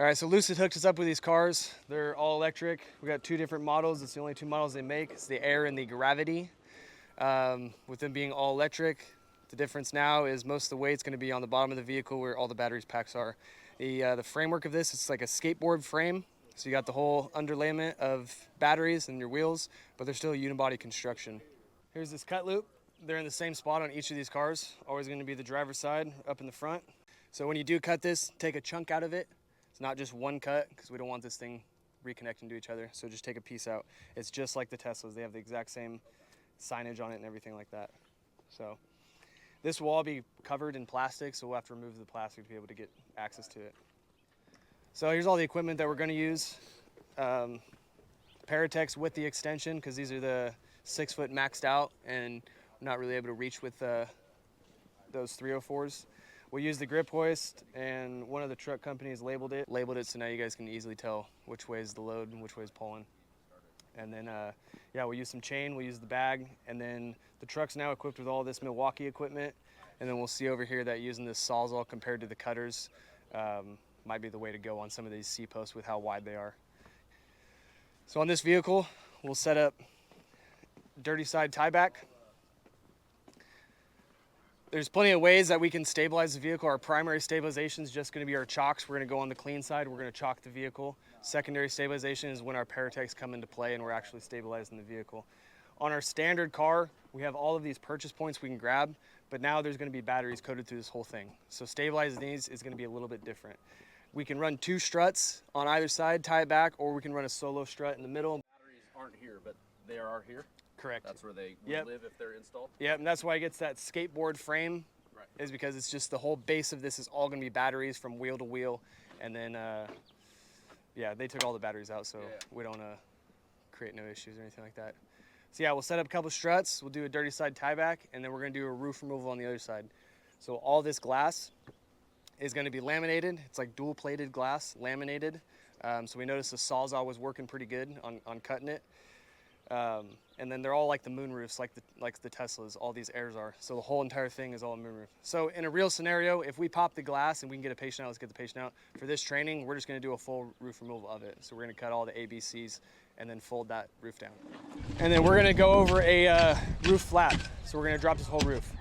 All right, so Lucid hooked us up with these cars. They're all electric. We got 2 different models. It's the only 2 models they make. It's the Air and the Gravity. With them being all electric, the difference now is most of the weight's going to be on the bottom of the vehicle where all the batteries packs are. The framework of this, it's like a skateboard frame. So you got the whole underlayment of batteries and your wheels, but they're still a unibody construction. Here's this cut loop. They're in the same spot on each of these cars. Always going to be the driver's side up in the front. So when you do cut this, take a chunk out of it. It's not just one cut because we don't want this thing reconnecting to each other. So just take a piece out. It's just like the Teslas. They have the exact same signage on it and everything like that. So this will all be covered in plastic, so we'll have to remove the plastic to be able to get access to it. So here's all the equipment that we're going to use. Paratex with the extension, because these are the 6-foot maxed out and we're not really able to reach with those 304s. We'll use the grip hoist, and one of the truck companies labeled it so now you guys can easily tell which way is the load and which way is pulling. And then, yeah, we'll use some chain, we'll use the bag, and then the truck's now equipped with all this Milwaukee equipment, and then we'll see over here that using this Sawzall compared to the cutters might be the way to go on some of these C-posts with how wide they are. So on this vehicle, we'll set up dirty side tie back. There's plenty of ways that we can stabilize the vehicle. Our primary stabilization is just going to be our chocks. We're going to go on the clean side. We're going to chalk the vehicle. Secondary stabilization is when our Paratex come into play and we're actually stabilizing the vehicle. On our standard car, we have all of these purchase points we can grab, but now there's going to be batteries coated through this whole thing. So stabilizing these is going to be a little bit different. We can run 2 struts on either side, tie it back, or we can run a solo strut in the middle. Batteries aren't here, but they are here? Correct. That's where they live if they're installed? Yep, and that's why it gets that skateboard frame, right, is because it's just the whole base of this is all going to be batteries from wheel to wheel. And then, yeah, they took all the batteries out, so we don't create no issues or anything like that. So yeah, we'll set up a couple struts, we'll do a dirty side tie back, and then we're going to do a roof removal on the other side. So all this glass is going to be laminated. It's like dual plated glass, laminated. So we noticed the Sawzall was working pretty good on cutting it. And then they're all like the moonroofs, like the Teslas, all these Airs are. So the whole entire thing is all a moonroof. So in a real scenario, if we pop the glass and we can get a patient out, let's get the patient out. For this training, we're just gonna do a full roof removal of it. So we're gonna cut all the ABCs and then fold that roof down. And then we're gonna go over a roof flap. So we're gonna drop this whole roof.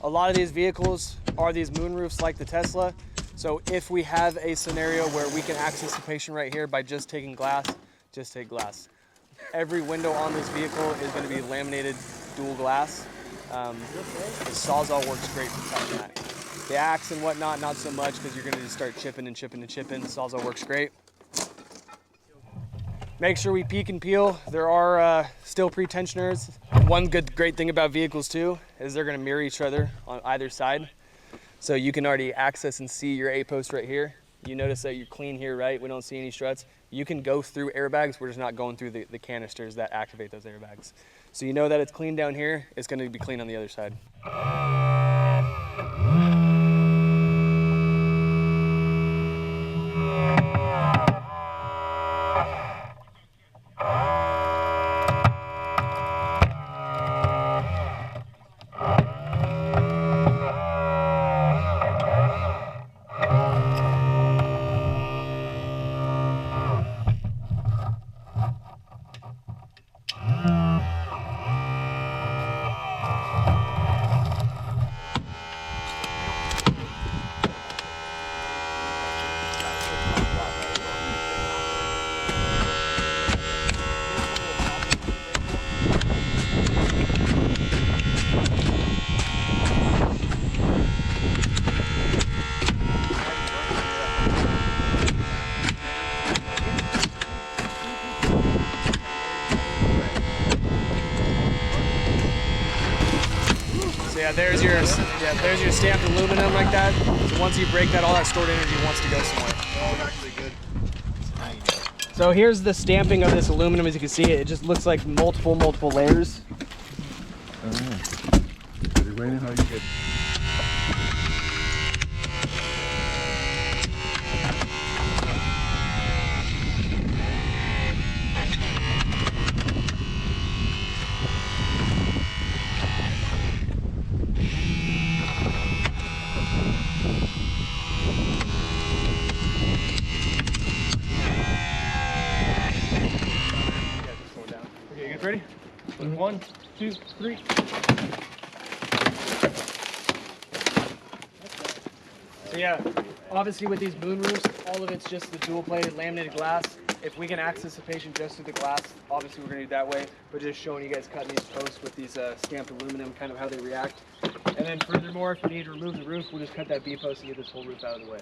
A lot of these vehicles are these moonroofs like the Tesla. So if we have a scenario where we can access the patient right here by just taking glass, just take glass. Every window on this vehicle is going to be laminated dual glass. The Sawzall works great for cutting that. The axe and whatnot, not so much, because you're going to just start chipping and chipping and chipping. The Sawzall works great. Make sure we peek and peel. There are still pre-tensioners. One great thing about vehicles too is they're going to mirror each other on either side. So you can already access and see your A-post right here. You notice that you're clean here, right? We don't see any struts. You can go through airbags. We're just not going through the canisters that activate those airbags. So you know that it's clean down here. It's going to be clean on the other side. Yeah, there's your stamped aluminum like that. So once you break that, all that stored energy wants to go somewhere. Oh, actually good. So here's the stamping of this aluminum. As you can see, it just looks like multiple layers. Oh. Is it raining? How you get? ready? 1, 2, 3. So yeah, obviously with these moon roofs, all of it's just the dual-plated laminated glass. If we can access the patient just through the glass, obviously we're gonna do it that way. But just showing you guys cutting these posts with these stamped aluminum, kind of how they react. And then furthermore, if we need to remove the roof, we'll just cut that B post and get this whole roof out of the way.